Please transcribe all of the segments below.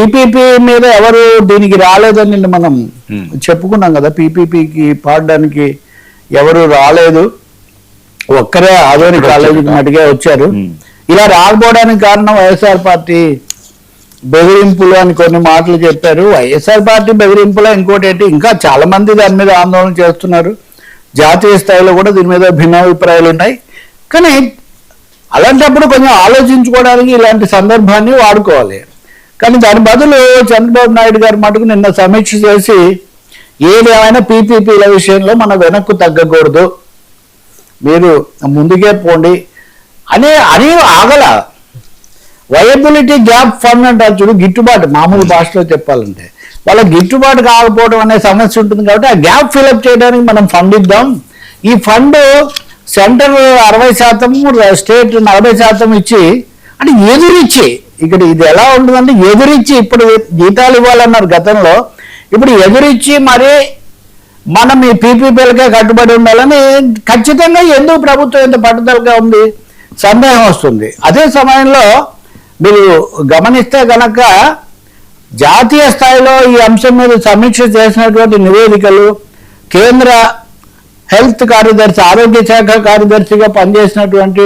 PPP మీద ఎవరు దీనికి రాలేదని నిన్న మనం చెప్పుకున్నాం కదా. పీపీపీకి పాడడానికి ఎవరు రాలేదు, ఒక్కరే ఆదోని కాలేజీకి మటుకే వచ్చారు. ఇలా రాకపోవడానికి కారణం వైఎస్ఆర్ పార్టీ బెదిరింపులు అని కొన్ని మాటలు చెప్పారు. వైఎస్ఆర్ పార్టీ బెదిరింపులో ఇంకోటి ఏంటి, ఇంకా చాలా మంది దాని మీద ఆందోళన చేస్తున్నారు. జాతీయ స్థాయిలో కూడా దీని మీద భిన్నాభిప్రాయాలు ఉన్నాయి. కానీ అలాంటప్పుడు కొంచెం ఆలోచించుకోవడానికి ఇలాంటి సందర్భాన్ని వాడుకోవాలి. కానీ దాని బదులు చంద్రబాబు నాయుడు గారు మటుకు నిన్న సమీక్ష చేసి ఏదేమైనా పీపీపీల విషయంలో మనం వెనక్కు తగ్గకూడదు, మీరు ముందుకే పోండి అని ఆగల. వయబిలిటీ గ్యాప్ ఫండ్ అంటారు చూడు, గిట్టుబాటు, మామూలు భాషలో చెప్పాలంటే వాళ్ళ గిట్టుబాటు కాకపోవడం అనే సమస్య ఉంటుంది. కాబట్టి ఆ గ్యాప్ ఫిలప్ చేయడానికి మనం ఫండ్ ఇద్దాం. ఈ ఫండ్ సెంటర్ 60%, స్టేట్ 40% ఇచ్చి, అంటే ఎదురిచ్చి, ఇక్కడ ఇది ఎలా ఉంటుందంటే ఎదురిచ్చి, ఇప్పుడు జీతాలు ఇవ్వాలన్నారు గతంలో, ఇప్పుడు ఎదురిచ్చి మరి మనం ఈ పీపీపీలకే కట్టుబడి ఉండాలని ఖచ్చితంగా ఎందుకు ప్రభుత్వం ఎంత పట్టుదలగా ఉంది సందేహం వస్తుంది. అదే సమయంలో మీరు గమనిస్తే కనుక జాతీయ స్థాయిలో ఈ అంశం మీద సమీక్ష చేసినటువంటి నివేదికలు, కేంద్ర హెల్త్ కార్యదర్శి, ఆరోగ్య శాఖ కార్యదర్శిగా పనిచేసినటువంటి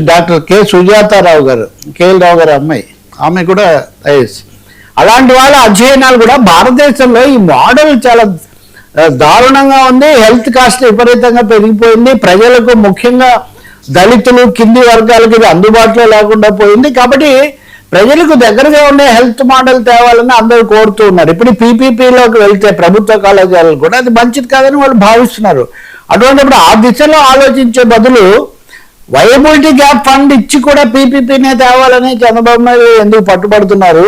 డాక్టర్ కె సుజాతారావు గారు, కేఎల్ రావు గారు అమ్మాయి, ఆమె కూడా ఐఎస్, అలాంటి వాళ్ళ అధ్యయనాలు కూడా భారతదేశంలో ఈ మోడల్ చాలా దారుణంగా ఉంది. హెల్త్ కాస్ట్ విపరీతంగా పెరిగిపోయింది. ప్రజలకు, ముఖ్యంగా దళితులు, కింది వర్గాలకు ఇది అందుబాటులో లేకుండా పోయింది. కాబట్టి ప్రజలకు దగ్గరగా ఉండే హెల్త్ మోడల్ తేవాలని అందరూ కోరుతూ ఉన్నారు. ఇప్పుడు పీపీపీలోకి వెళ్తే ప్రభుత్వ కళాశాలలు కూడా అది మంచిది కాదని వాళ్ళు భావిస్తున్నారు. అటువంటిప్పుడు ఆ దిశలో ఆలోచించే బదులు వయబిలిటీ గ్యాప్ ఫండ్ ఇచ్చి కూడా పీపీపీనే తేవాలని చంద్రబాబు నాయుడు ఎందుకు పట్టుబడుతున్నారు,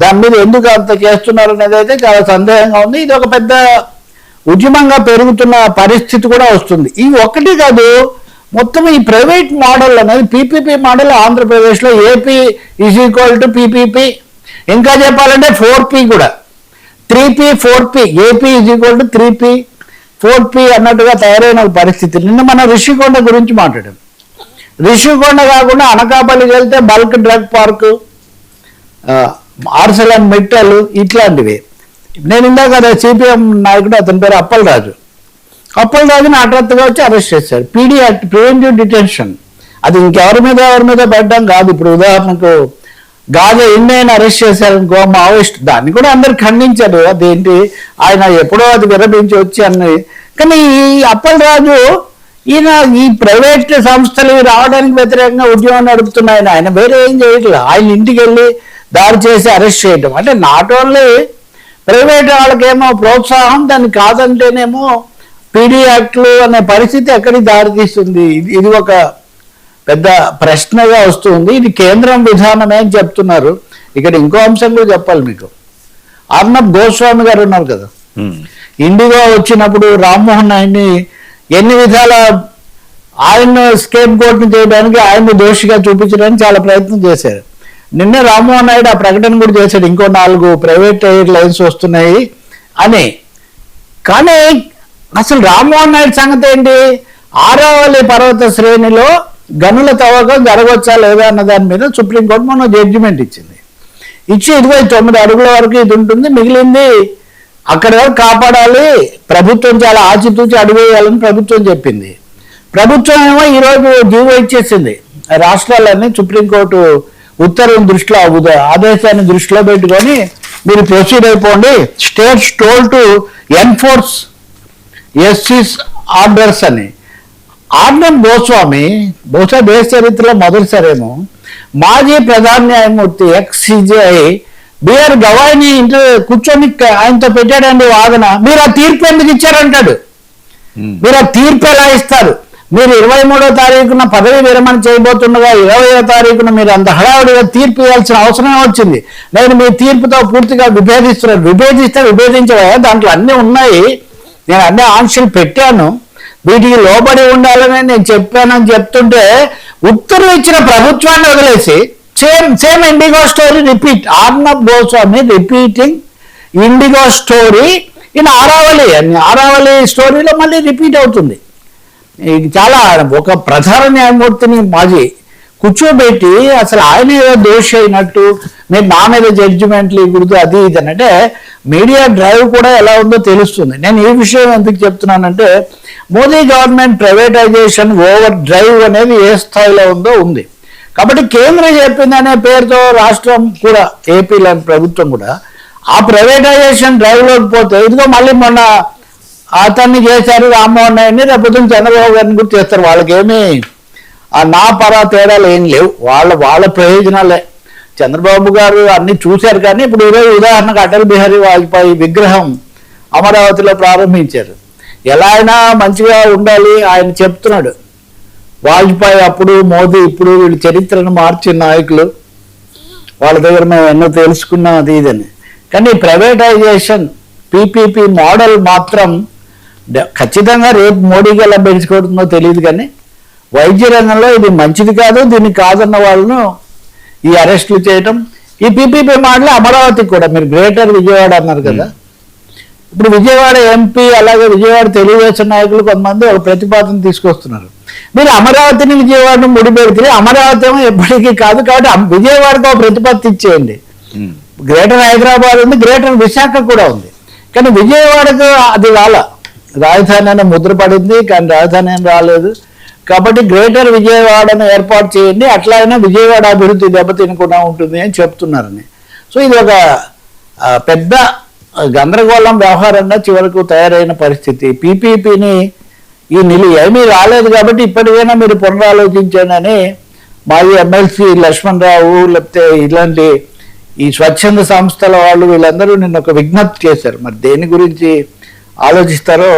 దాని మీద ఎందుకు అంత చేస్తున్నారు అనేది అయితే చాలా సందేహంగా ఉంది. ఇది ఒక పెద్ద ఉద్యమంగా పెరుగుతున్న పరిస్థితి కూడా వస్తుంది. ఇవి ఒక్కటి కాదు, మొత్తం ఈ ప్రైవేట్ మోడల్ అనేది పీపీపీ మోడల్ ఆంధ్రప్రదేశ్లో ఏపీ = పీపీపీ, ఇంకా చెప్పాలంటే 4P కూడా, 3P 4P, AP = 3P 4P అన్నట్టుగా తయారైన పరిస్థితి. నిన్న మనం రిషికొండ గురించి మాట్లాడాం. రిషికొండ కాకుండా అనకాపల్లికి వెళ్తే బల్క్ డ్రగ్ పార్కు, ఆర్సెలన్ మిట్టల్, ఇట్లాంటివి. నేను ఇందాక సిపిఎం నాయకుడు, అతని పేరు అప్పలరాజుని హఠాత్తుగా వచ్చి అరెస్ట్ చేశారు. PD act, preventive detention. అది ఇంకెవరి మీద పెట్టడం కాదు. ఇప్పుడు ఉదాహరణకు గాజా ఇండియన్ అరెస్ట్ చేశారనుకో, మావోయిస్ట్, దాన్ని కూడా అందరు ఖండించారు. అదేంటి, ఆయన ఎప్పుడో అది విరమించి వచ్చి అన్నది. కానీ ఈ అప్పలరాజు ఈయన ఈ ప్రైవేట్ సంస్థలు రావడానికి వ్యతిరేకంగా ఉద్యమం నడుపుతున్నాయని ఆయన వేరే ఏం చేయట్లేదు. ఆయన ఇంటికి వెళ్ళి దాడి చేసి అరెస్ట్ చేయటం అంటే నాట్ ఓన్లీ ప్రైవేట్ వాళ్ళకేమో ప్రోత్సాహం, దాన్ని కాదంటేనేమో పీడీ యాక్ట్లు అనే పరిస్థితి ఎక్కడికి దారితీస్తుంది. ఇది ఒక పెద్ద ప్రశ్నగా వస్తుంది. ఇది కేంద్రం విధానమే అని చెప్తున్నారు. ఇక్కడ ఇంకో అంశం కూడా చెప్పాలి మీకు. అర్నబ్ గోస్వామి గారు ఉన్నారు కదా, ఇండిగో వచ్చినప్పుడు రామ్మోహన్ నాయుడిని ఎన్ని విధాల ఆయన స్కేప్ గోట్ని చేయడానికి, ఆయన్ని దోషిగా చూపించడానికి చాలా ప్రయత్నం చేశారు. నిన్న రామ్మోహన్ నాయుడు ఆ ప్రకటన కూడా చేశాడు, ఇంకో 4 ప్రైవేట్ ఎయిర్లైన్స్ వస్తున్నాయి అని. కానీ అసలు రామ్మోహన్ నాయుడు సంగతి ఏంటి, ఆరావళి పర్వత శ్రేణిలో గనుల తవ్వకం జరగవచ్చా లేదా అన్న దాని మీద సుప్రీంకోర్టు మొన్న జడ్జిమెంట్ ఇచ్చింది. ఇచ్చి 29 అడుగుల వరకు ఇది ఉంటుంది, మిగిలింది అక్కడ వరకు కాపాడాలి, ప్రభుత్వం చాలా ఆచితూచి అడుగేయాలని ప్రభుత్వం చెప్పింది. ప్రభుత్వం ఏమో ఈరోజు జీవో ఇచ్చేసింది. రాష్ట్రాలన్నీ సుప్రీంకోర్టు ఉత్తర్వుని దృష్టిలో, ఆదేశాన్ని దృష్టిలో పెట్టుకొని మీరు ప్రొసీడ్ అయిపోండి, స్టేట్స్ టోల్ టు ఎన్ఫోర్స్ ఎస్సీస్ ఆర్డర్స్ అని. ఆర్నబ్ గోస్వామి బహుశా దేశ చరిత్రలో మొదటిసారేమో మాజీ ప్రధాన న్యాయమూర్తి ఎక్స్-సిజేఐ బిఆర్ గవాయిని కూర్చొని ఆయనతో పెట్టాడండి వాదన. మీరు ఆ తీర్పు ఎందుకు ఇచ్చారంటాడు. మీరు ఆ తీర్పు ఎలా ఇస్తారు? మీరు 23వ తారీఖున పదవి విరమణ చేయబోతుండగా 20వ తారీఖున మీరు అంత హడావుడిగా తీర్పు ఇవ్వాల్సిన అవసరమే వచ్చింది. నేను మీ తీర్పుతో పూర్తిగా విభేదిస్తున్నాను. విభేదించవా? దాంట్లో అన్నీ ఉన్నాయి, నేను అన్ని ఆంక్షలు పెట్టాను, వీటికి లోబడి ఉండాలని నేను చెప్పానని చెప్తుంటే ఉత్తర్వులు ఇచ్చిన ప్రభుత్వాన్ని వదిలేసి same Indigo story repeat. Arnab Goswami repeating Indigo story in Aravalli స్టోరీలో మళ్ళీ రిపీట్ అవుతుంది. చాలా ఒక ప్రధాన న్యాయమూర్తిని మాజీ కూర్చోబెట్టి అసలు ఆయన ఏదో దోషి అయినట్టు మీరు నా మీద జడ్జిమెంట్లు ఇవ్వకూడదు అది ఇది అని. అంటే మీడియా డ్రైవ్ కూడా ఎలా ఉందో తెలుస్తుంది. నేను ఈ విషయం ఎందుకు చెప్తున్నానంటే Modi government privatisation over drive అనేది ఏ స్థాయిలో ఉందో ఉంది. కాబట్టి కేంద్రం చెప్పిందనే పేరుతో రాష్ట్రం కూడా ఏపీలోని ప్రభుత్వం కూడా ఆ ప్రైవేటైజేషన్ డ్రైవ్లోకి పోతే ఇదిగో మళ్ళీ మొన్న అతన్ని చేశారు రామ్మోహన్ నాయుడిని, రేపు చంద్రబాబు గారిని కూడా చేస్తారు. వాళ్ళకేమీ నా పరా తేడాలు ఏం లేవు, వాళ్ళ ప్రయోజనాలే. చంద్రబాబు గారు అన్ని చూశారు. కానీ ఇప్పుడు ఈరోజు ఉదాహరణకు అటల్ బిహారీ వాజ్పేయి విగ్రహం అమరావతిలో ప్రారంభించారు. ఎలా అయినా మంచిగా ఉండాలి ఆయన చెప్తున్నాడు. వాజ్పేయి అప్పుడు, మోదీ ఇప్పుడు, వీళ్ళు చరిత్రను మార్చిన నాయకులు, వాళ్ళ దగ్గర మేము ఎన్నో తెలుసుకున్నాం అది ఇదని. కానీ ప్రైవేటైజేషన్ పీపీపీ మోడల్ మాత్రం ఖచ్చితంగా రేపు మోడీకి ఎలా పెంచుకోవడంలో తెలియదు. కానీ వైద్య రంగంలో ఇది మంచిది కాదు, దీన్ని కాదన్న వాళ్ళను ఈ అరెస్టులు చేయటం. ఈ పీపీపీ మోడల్ అమరావతికి కూడా మీరు గ్రేటర్ విజయవాడ అన్నారు కదా, ఇప్పుడు విజయవాడ ఎంపీ అలాగే విజయవాడ తెలుగుదేశం నాయకులు కొంతమంది ఒక ప్రతిపాదన తీసుకొస్తున్నారు. మీరు అమరావతిని విజయవాడను ముడిపెడితే అమరావతి ఏమో ఎప్పటికీ కాదు, కాబట్టి విజయవాడకు ఒక ప్రతిపాదన ఇచ్చేయండి. గ్రేటర్ హైదరాబాద్ ఉంది, గ్రేటర్ విశాఖ కూడా ఉంది, కానీ విజయవాడకు అది రాజధాని అనే ముద్ర పడింది, కానీ రాజధాని ఏం రాలేదు. కాబట్టి గ్రేటర్ విజయవాడను ఏర్పాటు చేయండి, అట్లా అయినా విజయవాడ అభివృద్ధి దెబ్బతినకుండా ఉంటుంది అని చెప్తున్నారని. సో ఇది ఒక పెద్ద గందరగోళం వ్యవహారంగా చివరకు తయారైన పరిస్థితి. పీపీపీని ఏమీ రాలేదు కాబట్టి ఇప్పటికైనా మీరు పునరాలోచించండి అని మాజీ ఎమ్మెల్సీ లక్ష్మణ్ రావు లేకపోతే ఇలాంటి ఈ స్వచ్ఛంద సంస్థల వాళ్ళు వీళ్ళందరూ నిన్న ఒక విజ్ఞప్తి చేశారు. మరి దేని గురించి ఆలోచిస్తారో